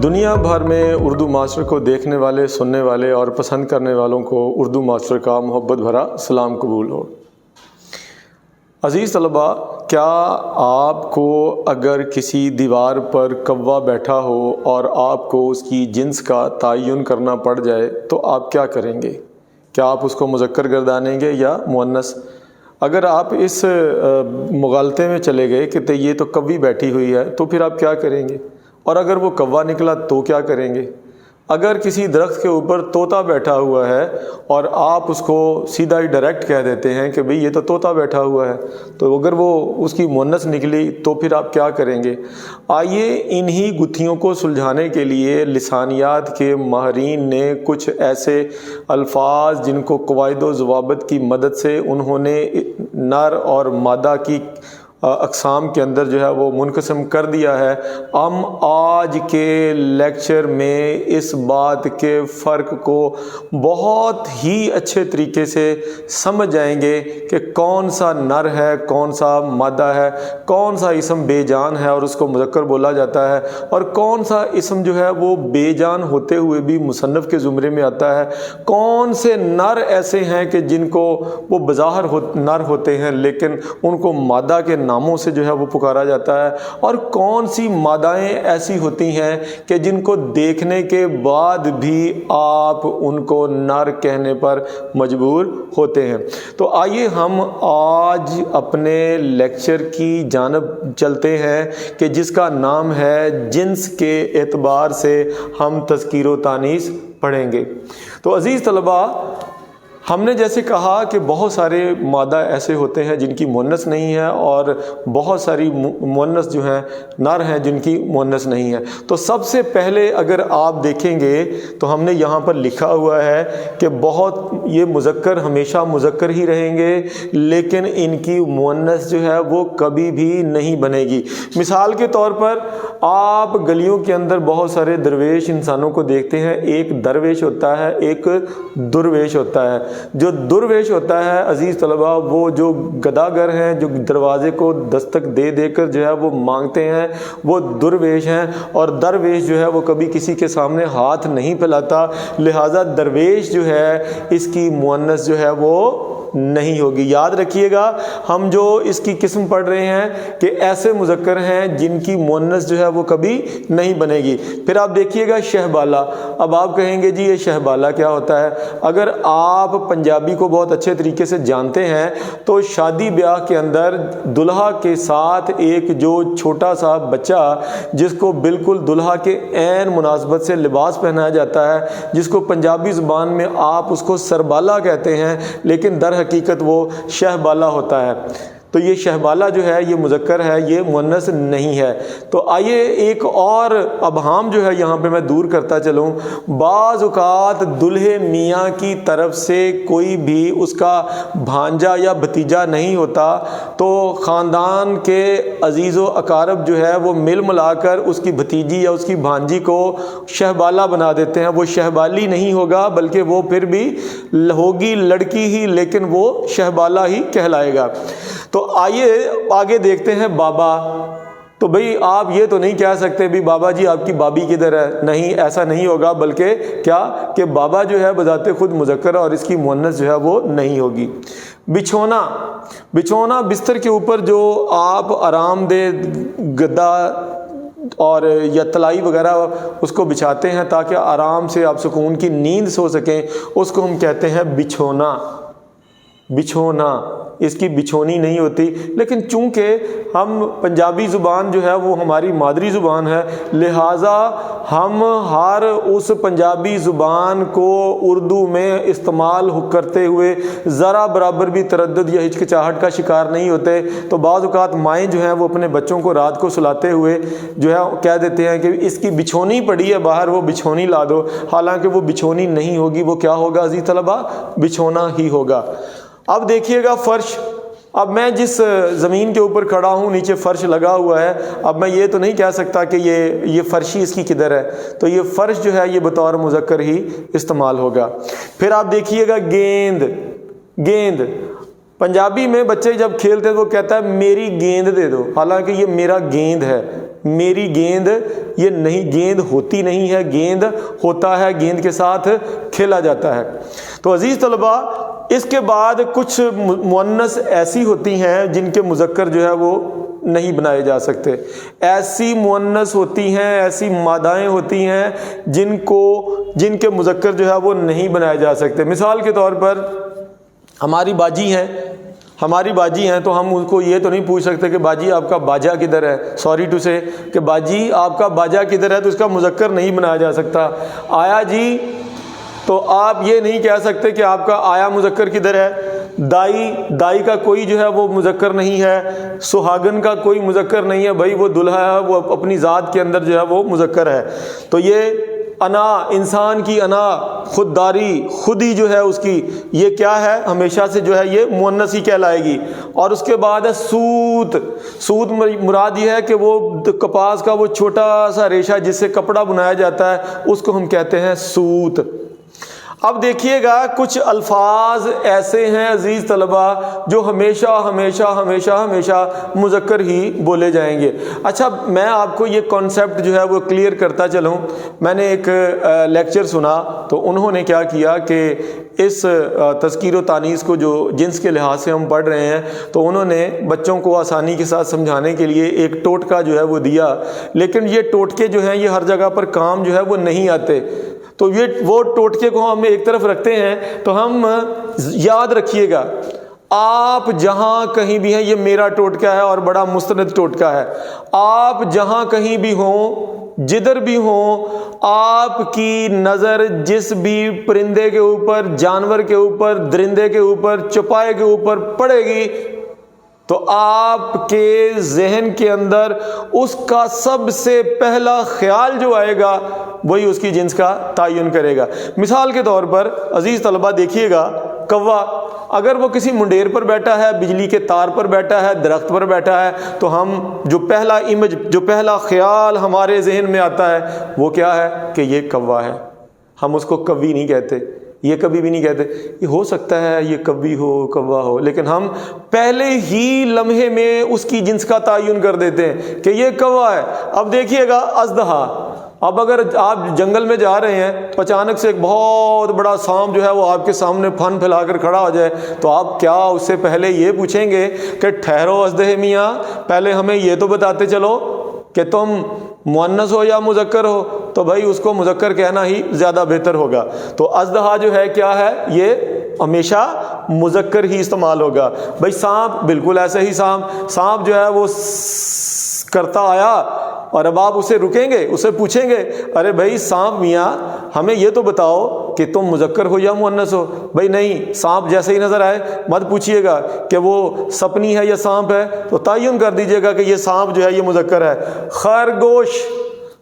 دنیا بھر میں اردو ماسٹر کو دیکھنے والے، سننے والے اور پسند کرنے والوں کو اردو ماسٹر کا محبت بھرا سلام قبول ہو۔ عزیز طلباء، کیا آپ کو اگر کسی دیوار پر کوا بیٹھا ہو اور آپ کو اس کی جنس کا تعین کرنا پڑ جائے تو آپ کیا کریں گے؟ کیا آپ اس کو مذکر گردانیں گے یا مؤنث؟ اگر آپ اس مغالطے میں چلے گئے کہ یہ تو کوی بیٹھی ہوئی ہے تو پھر آپ کیا کریں گے؟ اور اگر وہ کوا نکلا تو کیا کریں گے؟ اگر کسی درخت کے اوپر طوطا بیٹھا ہوا ہے اور آپ اس کو سیدھا ہی ڈائریکٹ کہہ دیتے ہیں کہ بھئی یہ تو طوطا بیٹھا ہوا ہے، تو اگر وہ اس کی مؤنث نکلی تو پھر آپ کیا کریں گے؟ آئیے انہی گتھیوں کو سلجھانے کے لیے لسانیات کے ماہرین نے کچھ ایسے الفاظ جن کو قواعد و ضوابط کی مدد سے انہوں نے نر اور مادہ کی اقسام کے اندر جو ہے وہ منقسم کر دیا ہے۔ ہم آج کے لیکچر میں اس بات کے فرق کو بہت ہی اچھے طریقے سے سمجھ جائیں گے کہ کون سا نر ہے، کون سا مادہ ہے، کون سا اسم بے جان ہے اور اس کو مذکر بولا جاتا ہے، اور کون سا اسم جو ہے وہ بے جان ہوتے ہوئے بھی مصنف کے زمرے میں آتا ہے، کون سے نر ایسے ہیں کہ جن کو وہ بظاہر نر ہوتے ہیں لیکن ان کو مادہ کے ناموں سے جو ہے وہ پکارا جاتا ہے، اور کون سی مادائیں ایسی ہوتی ہیں کہ جن کو دیکھنے کے بعد بھی آپ ان کو نر کہنے پر مجبور ہوتے ہیں۔ تو آئیے ہم آج اپنے لیکچر کی جانب چلتے ہیں کہ جس کا نام ہے جنس کے اعتبار سے ہم تذکیر و تانیث پڑھیں گے۔ تو عزیز طلباء، ہم نے جیسے کہا کہ بہت سارے مادہ ایسے ہوتے ہیں جن کی مؤنث نہیں ہے، اور بہت ساری مؤنث جو ہیں نر ہیں جن کی مؤنث نہیں ہے۔ تو سب سے پہلے اگر آپ دیکھیں گے تو ہم نے یہاں پر لکھا ہوا ہے کہ یہ مذکر ہمیشہ مذکر ہی رہیں گے، لیکن ان کی مؤنث جو ہے وہ کبھی بھی نہیں بنے گی۔ مثال کے طور پر آپ گلیوں کے اندر بہت سارے درویش انسانوں کو دیکھتے ہیں۔ ایک درویش ہوتا ہے، ایک درویش ہوتا ہے۔ جو درویش ہوتا ہے عزیز طلباء، وہ جو گداگر ہیں، جو دروازے کو دستک دے دے کر جو ہے وہ مانگتے ہیں، وہ درویش ہیں، اور درویش جو ہے وہ کبھی کسی کے سامنے ہاتھ نہیں پھیلاتا، لہٰذا درویش جو ہے اس کی مؤنث جو ہے وہ نہیں ہوگی۔ یاد رکھیے گا، ہم جو اس کی قسم پڑھ رہے ہیں کہ ایسے مذکر ہیں جن کی مؤنث جو ہے وہ کبھی نہیں بنے گی۔ پھر آپ دیکھیے گا شہبالہ۔ اب آپ کہیں گے جی یہ شہبالہ کیا ہوتا ہے؟ اگر آپ پنجابی کو بہت اچھے طریقے سے جانتے ہیں تو شادی بیاہ کے اندر دلہا کے ساتھ ایک جو چھوٹا سا بچہ جس کو بالکل دلہا کے عین مناسبت سے لباس پہنایا جاتا ہے، جس کو پنجابی زبان میں آپ اس کو سربالہ کہتے ہیں، لیکن در حقیقت وہ شہبالہ ہوتا ہے۔ تو یہ شہبالہ جو ہے یہ مذکر ہے، یہ مؤنث نہیں ہے۔ تو آئیے ایک اور ابہام جو ہے یہاں پہ میں دور کرتا چلوں۔ بعض اوقات دلہے میاں کی طرف سے کوئی بھی اس کا بھانجا یا بھتیجا نہیں ہوتا، تو خاندان کے عزیز و اقارب جو ہے وہ مل ملا کر اس کی بھتیجی یا اس کی بھانجی کو شہبالہ بنا دیتے ہیں۔ وہ شہبالی نہیں ہوگا، بلکہ وہ پھر بھی ہوگی لڑکی ہی، لیکن وہ شہبالہ ہی کہلائے گا۔ تو آئیے آگے دیکھتے ہیں بابا۔ تو بھئی آپ یہ تو نہیں کہہ سکتے بھی بابا جی آپ کی بابی کدھر ہے، نہیں، ایسا نہیں ہوگا، بلکہ کیا کہ بابا جو ہے بذات خود مذکر اور اس کی مؤنث جو ہے وہ نہیں ہوگی۔ بچھونا، بچھونا بستر کے اوپر جو آپ آرام دہ گدا اور یا تلائی وغیرہ اس کو بچھاتے ہیں تاکہ آرام سے آپ سکون کی نیند سو سکیں، اس کو ہم کہتے ہیں بچھونا۔ بچھونا، اس کی بچھونی نہیں ہوتی، لیکن چونکہ ہم پنجابی زبان جو ہے وہ ہماری مادری زبان ہے، لہٰذا ہم ہر اس پنجابی زبان کو اردو میں استعمال کرتے ہوئے ذرا برابر بھی تردد یا ہچکچاہٹ کا شکار نہیں ہوتے۔ تو بعض اوقات مائیں جو ہیں وہ اپنے بچوں کو رات کو سلاتے ہوئے جو ہے کہہ دیتے ہیں کہ اس کی بچھونی پڑی ہے باہر، وہ بچھونی لا دو، حالانکہ وہ بچھونی نہیں ہوگی، وہ کیا ہوگا عزیز طلباء؟ بچھونا ہی ہوگا۔ اب دیکھیے گا فرش۔ اب میں جس زمین کے اوپر کھڑا ہوں نیچے فرش لگا ہوا ہے، اب میں یہ تو نہیں کہہ سکتا کہ یہ فرشی اس کی کدھر ہے، تو یہ فرش جو ہے یہ بطور مذکر ہی استعمال ہوگا۔ پھر آپ دیکھیے گا گیند۔ گیند پنجابی میں بچے جب کھیلتے ہیں وہ کہتا ہے میری گیند دے دو، حالانکہ یہ میرا گیند ہے، میری گیند یہ نہیں، گیند ہوتی نہیں ہے، گیند ہوتا ہے، گیند کے ساتھ کھیلا جاتا ہے۔ تو عزیز طلبہ، اس کے بعد کچھ مؤنث ایسی ہوتی ہیں جن کے مذکر جو ہے وہ نہیں بنائے جا سکتے، ایسی مؤنث ہوتی ہیں، ایسی مادائیں ہوتی ہیں جن کے مذکر جو ہے وہ نہیں بنائے جا سکتے۔ مثال کے طور پر ہماری باجی ہیں تو ہم ان کو یہ تو نہیں پوچھ سکتے کہ باجی آپ کا باجا کدھر ہے، سوری ٹو سے کہ باجی آپ کا باجا کدھر ہے، تو اس کا مذکر نہیں بنایا جا سکتا۔ آیا جی، تو آپ یہ نہیں کہہ سکتے کہ آپ کا آیا مذکر کدھر ہے۔ دائی کا کوئی جو ہے وہ مذکر نہیں ہے، سہاگن کا کوئی مذکر نہیں ہے، بھائی وہ دلہا ہے، وہ اپنی ذات کے اندر جو ہے وہ مذکر ہے۔ تو یہ انا، انسان کی انا، خودداری، خودی جو ہے اس کی، یہ کیا ہے، ہمیشہ سے جو ہے یہ مؤنث ہی کہلائے گی۔ اور اس کے بعد ہے سوت مراد یہ ہے کہ وہ کپاس کا وہ چھوٹا سا ریشہ جس سے کپڑا بنایا جاتا ہے، اس کو ہم کہتے ہیں سوت۔ اب دیکھیے گا کچھ الفاظ ایسے ہیں عزیز طلبہ جو ہمیشہ مذکر ہی بولے جائیں گے۔ اچھا، میں آپ کو یہ کانسیپٹ جو ہے وہ کلیئر کرتا چلوں۔ میں نے ایک لیکچر سنا تو انہوں نے کیا کیا کہ اس تذکیر و تانیث کو جو جنس کے لحاظ سے ہم پڑھ رہے ہیں، تو انہوں نے بچوں کو آسانی کے ساتھ سمجھانے کے لیے ایک ٹوٹکا جو ہے وہ دیا، لیکن یہ ٹوٹکے جو ہیں یہ ہر جگہ پر کام جو ہے وہ نہیں آتے۔ تو وہ ٹوٹکے کو ہم ایک طرف رکھتے ہیں، تو ہم یاد رکھیے گا، آپ جہاں کہیں بھی ہیں، یہ میرا ٹوٹکا ہے اور بڑا مستند ٹوٹکا ہے، آپ جہاں کہیں بھی ہوں، جدھر بھی ہوں، آپ کی نظر جس بھی پرندے کے اوپر، جانور کے اوپر، درندے کے اوپر، چوپائے کے اوپر پڑے گی، تو آپ کے ذہن کے اندر اس کا سب سے پہلا خیال جو آئے گا وہی اس کی جنس کا تعین کرے گا۔ مثال کے طور پر عزیز طلبہ دیکھیے گا، کوا، اگر وہ کسی منڈیر پر بیٹھا ہے، بجلی کے تار پر بیٹھا ہے، درخت پر بیٹھا ہے، تو ہم جو پہلا خیال ہمارے ذہن میں آتا ہے وہ کیا ہے کہ یہ کوا ہے۔ ہم اس کو کوی نہیں کہتے، یہ کبھی بھی نہیں کہتے، یہ ہو سکتا ہے یہ کوی ہو، کوا ہو، لیکن ہم پہلے ہی لمحے میں اس کی جنس کا تعین کر دیتے ہیں کہ یہ کوا ہے۔ اب دیکھیے گا اژدہا، اب اگر آپ جنگل میں جا رہے ہیں تو اچانک سے ایک بہت بڑا سانپ جو ہے وہ آپ کے سامنے پھن پھیلا کر کھڑا ہو جائے، تو آپ کیا اس سے پہلے یہ پوچھیں گے کہ ٹھہرو اژدہے میاں، پہلے ہمیں یہ تو بتاتے چلو کہ تم مؤنث ہو یا مذکر ہو؟ تو بھائی اس کو مذکر کہنا ہی زیادہ بہتر ہوگا۔ تو اژدہا جو ہے کیا ہے، یہ ہمیشہ مذکر ہی استعمال ہوگا۔ بھائی سانپ، بالکل ایسے ہی سانپ جو ہے وہ کرتا آیا، اور اب آپ اسے رکیں گے، اسے پوچھیں گے، ارے بھائی سانپ میاں ہمیں یہ تو بتاؤ کہ تم مذکر ہو یا مؤنث ہو؟ بھائی نہیں، سانپ جیسے ہی نظر آئے مت پوچھیے گا کہ وہ سپنی ہے یا سانپ ہے، تو تعین کر دیجئے گا کہ یہ سانپ جو ہے یہ مذکر ہے۔ خرگوش،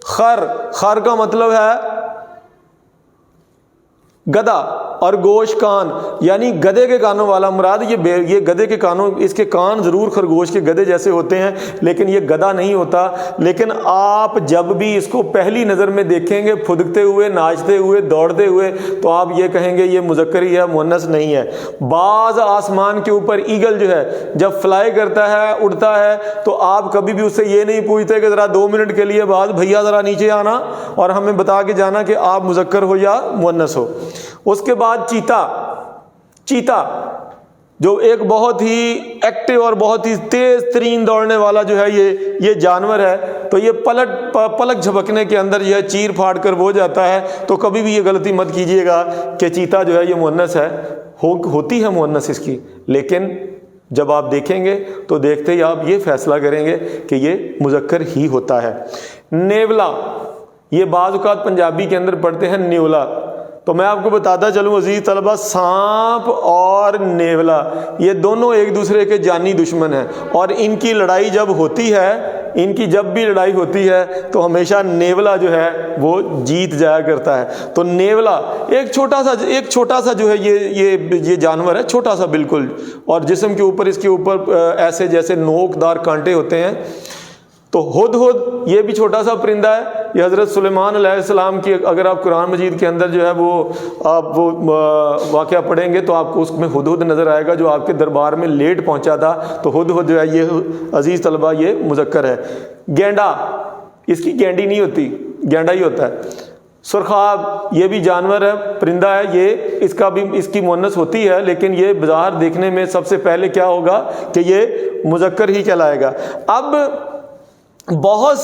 خر کا مطلب ہے گدھا، اور گوش کان، یعنی گدھے کے کانوں والا مراد یہ گدھے کے کانوں، اس کے کان ضرور خرگوش کے گدھے جیسے ہوتے ہیں، لیکن یہ گدھا نہیں ہوتا۔ لیکن آپ جب بھی اس کو پہلی نظر میں دیکھیں گے پھدکتے ہوئے، ناچتے ہوئے، دوڑتے ہوئے، تو آپ یہ کہیں گے یہ مذکر ہی ہے، مؤنث نہیں ہے۔ بعض آسمان کے اوپر ایگل جو ہے جب فلائی کرتا ہے، اڑتا ہے، تو آپ کبھی بھی اس سے یہ نہیں پوچھتے کہ ذرا 2 منٹ کے لیے بعد بھیا ذرا نیچے آنا اور ہمیں بتا کے جانا کہ آپ مذکر ہو یا مؤنث ہو۔ اس کے بعد چیتا جو ایک بہت ہی ایکٹیو اور بہت ہی تیز ترین دوڑنے والا جو ہے یہ جانور ہے، تو یہ پلک جھپکنے کے اندر یہ چیر پھاڑ کر وہ جاتا ہے۔ تو کبھی بھی یہ غلطی مت کیجیے گا کہ چیتا جو ہے یہ مؤنث ہے، ہوتی ہے مؤنث اس کی، لیکن جب آپ دیکھیں گے تو دیکھتے ہی آپ یہ فیصلہ کریں گے کہ یہ مذکر ہی ہوتا ہے۔ نیولا، یہ بعض اوقات پنجابی کے اندر پڑھتے ہیں نیولا، تو میں آپ کو بتاتا چلوں عزیز طلبہ، سانپ اور نیولا یہ دونوں ایک دوسرے کے جانی دشمن ہیں، اور ان کی لڑائی جب ہوتی ہے، ان کی جب بھی لڑائی ہوتی ہے تو ہمیشہ نیولا جو ہے وہ جیت جایا کرتا ہے۔ تو نیولا ایک چھوٹا سا جو ہے یہ جانور ہے، چھوٹا سا بالکل، اور جسم کے اوپر اس کے اوپر ایسے جیسے نوک دار کانٹے ہوتے ہیں۔ تو ہدہد یہ بھی چھوٹا سا پرندہ ہے، یہ حضرت سلیمان علیہ السلام کی، اگر آپ قرآن مجید کے اندر جو ہے وہ واقعہ پڑھیں گے تو آپ کو اس میں ہدہد نظر آئے گا جو آپ کے دربار میں لیٹ پہنچا تھا۔ تو ہدہد جو ہے یہ عزیز طلبہ یہ مذکر ہے۔ گینڈا، اس کی گینڈی نہیں ہوتی، گینڈا ہی ہوتا ہے۔ سرخاب یہ بھی جانور ہے، پرندہ ہے، یہ اس کی مؤنث ہوتی ہے، لیکن یہ بظاہر دیکھنے میں سب سے پہلے کیا ہوگا کہ یہ مذکر ہی کہلائے گا۔ اب بہت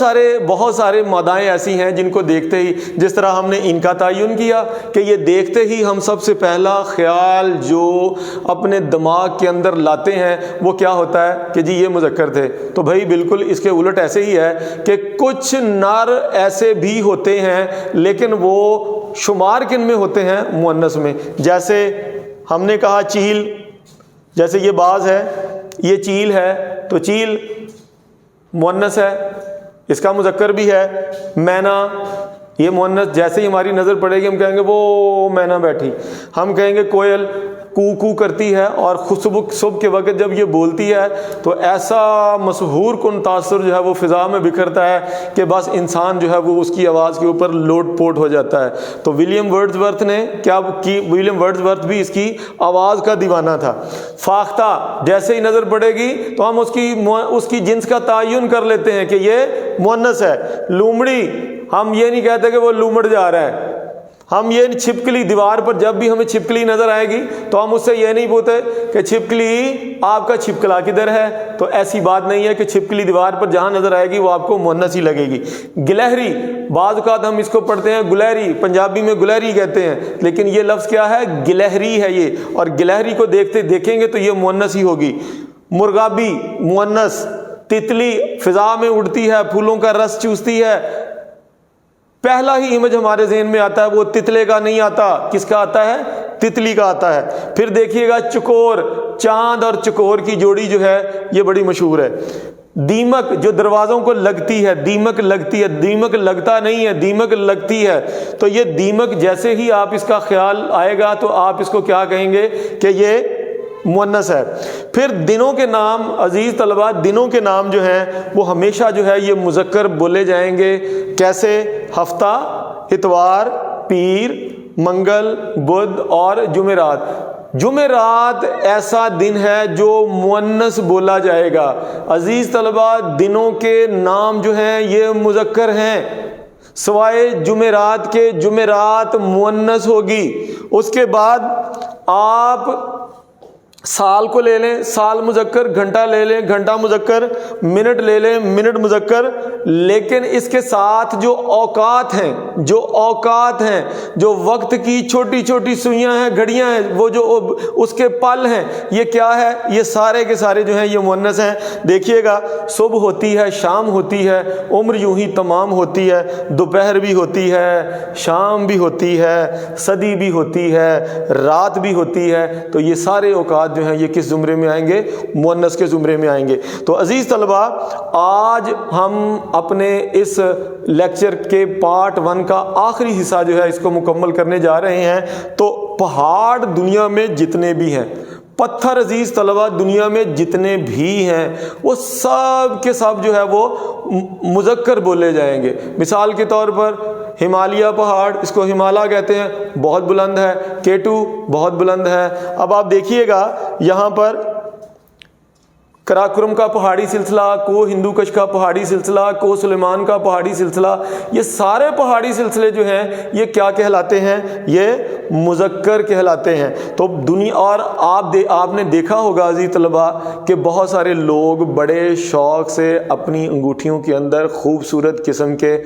سارے مادائیں ایسی ہیں جن کو دیکھتے ہی، جس طرح ہم نے ان کا تعین کیا کہ یہ دیکھتے ہی ہم سب سے پہلا خیال جو اپنے دماغ کے اندر لاتے ہیں وہ کیا ہوتا ہے کہ جی یہ مذکر تھے۔ تو بھائی بالکل اس کے الٹ ایسے ہی ہے کہ کچھ نر ایسے بھی ہوتے ہیں لیکن وہ شمار کن میں ہوتے ہیں؟ مؤنث میں۔ جیسے ہم نے کہا چیل، جیسے یہ باز ہے، یہ چیل ہے، تو چیل مؤنث ہے، اس کا مذکر بھی ہے۔ مینا یہ مؤنث، جیسے ہی ہماری نظر پڑے گی ہم کہیں گے وہ مینا بیٹھی۔ ہم کہیں گے کوئل کو کو کرتی ہے، اور صبح کے وقت جب یہ بولتی ہے تو ایسا مسحور کن تاثر جو ہے وہ فضا میں بکھرتا ہے کہ بس انسان جو ہے وہ اس کی آواز کے اوپر لوٹ پوٹ ہو جاتا ہے۔ تو ولیم ورڈزورتھ نے کیا کی؟ ولیم ورڈزورتھ بھی اس کی آواز کا دیوانہ تھا۔ فاختہ جیسے ہی نظر پڑے گی تو ہم اس کی جنس کا تعین کر لیتے ہیں کہ یہ مؤنث ہے۔ لومڑی، ہم یہ نہیں کہتے کہ وہ لومڑ جا رہا ہے، ہم یہ چھپکلی، دیوار پر جب بھی ہمیں چھپکلی نظر آئے گی تو ہم اس سے یہ نہیں پوچھتے کہ چھپکلی آپ کا چھپکلا کدھر ہے، تو ایسی بات نہیں ہے کہ چھپکلی دیوار پر جہاں نظر آئے گی وہ آپ کو مؤنث ہی لگے گی۔ گلہری، بعض اوقات ہم اس کو پڑھتے ہیں گلہری، پنجابی میں گلہری کہتے ہیں، لیکن یہ لفظ کیا ہے؟ گلہری ہے یہ، اور گلہری کو دیکھیں گے تو یہ مؤنث ہی ہوگی۔ مرغابی مؤنث۔ تتلی فضا میں اڑتی ہے، پھولوں کا رس چوستی ہے، پہلا ہی امیج ہمارے ذہن میں آتا ہے وہ تتلے کا نہیں آتا، کس کا آتا ہے؟ تتلی کا آتا ہے۔ پھر دیکھیے گا چکور، چاند اور چکور کی جوڑی جو ہے یہ بڑی مشہور ہے۔ دیمک جو دروازوں کو لگتی ہے، دیمک لگتی ہے، دیمک لگتا نہیں ہے، دیمک لگتی ہے، تو یہ دیمک جیسے ہی آپ اس کا خیال آئے گا تو آپ اس کو کیا کہیں گے کہ یہ مؤنث ہے۔ پھر دنوں کے نام، عزیز طلباء، دنوں کے نام جو ہیں وہ ہمیشہ جو ہے یہ مذکر بولے جائیں گے۔ کیسے؟ ہفتہ، اتوار، پیر، منگل، بدھ اور جمعرات۔ جمعرات ایسا دن ہے جو مؤنث بولا جائے گا۔ عزیز طلباء، دنوں کے نام جو ہیں یہ مذکر ہیں، سوائے جمعرات کے، جمعرات مؤنث ہوگی۔ اس کے بعد آپ سال کو لے لیں، سال مذکر، گھنٹہ لے لیں، گھنٹہ مذکر، منٹ لے لیں، منٹ مذکر، لیکن اس کے ساتھ جو اوقات ہیں، جو وقت کی چھوٹی چھوٹی سوئیاں ہیں، گھڑیاں ہیں، وہ جو اس کے پل ہیں، یہ کیا ہے؟ یہ سارے کے سارے جو ہیں یہ مؤنث ہیں۔ دیکھیے گا صبح ہوتی ہے، شام ہوتی ہے، عمر یوں ہی تمام ہوتی ہے، دوپہر بھی ہوتی ہے، شام بھی ہوتی ہے، صدی بھی ہوتی ہے، رات بھی ہوتی ہے۔ تو یہ سارے اوقات جو ہیں یہ کس زمرے میں آئیں گے؟ مؤنث کے زمرے میں آئیں گے۔ تو عزیز طلباء، آج ہم اپنے اس لیکچر کے پارٹ 1 کا آخری حصہ جو ہے اس کو مکمل کرنے جا رہے ہیں۔ تو پہاڑ دنیا میں جتنے بھی ہیں، پتھر عزیز طلباء دنیا میں جتنے بھی ہیں، وہ سب کے سب جو ہے وہ مذکر بولے جائیں گے۔ مثال کے طور پر ہمالیہ پہاڑ، اس کو ہمالا کہتے ہیں، بہت بلند ہے۔ کیٹو بہت بلند ہے۔ اب آپ دیکھیے گا یہاں پر کراکرم کا پہاڑی سلسلہ، کو ہندو کش کا پہاڑی سلسلہ، کو سلیمان کا پہاڑی سلسلہ، یہ سارے پہاڑی سلسلے جو ہیں یہ کیا کہلاتے ہیں؟ یہ مذکر کہلاتے ہیں۔ تو دنیا، اور آپ نے دیکھا ہوگا عزیز طلباء کہ بہت سارے لوگ بڑے شوق سے اپنی انگوٹھیوں کے اندر خوبصورت قسم کے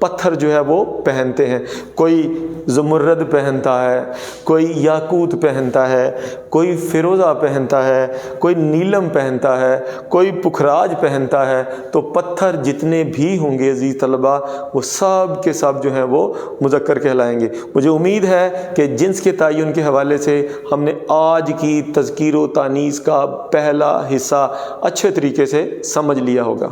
پتھر جو ہے وہ پہنتے ہیں۔ کوئی زمرد پہنتا ہے، کوئی یاقوت پہنتا ہے، کوئی فیروزہ پہنتا ہے، کوئی نیلم پہنتا ہے، کوئی پکھراج پہنتا ہے۔ تو پتھر جتنے بھی ہوں گے عزیز طلباء وہ سب کے سب جو ہیں وہ مذکر کہلائیں گے۔ مجھے امید ہے کہ جنس کے تعین کے حوالے سے ہم نے آج کی تذکیر و تانیث کا پہلا حصہ اچھے طریقے سے سمجھ لیا ہوگا۔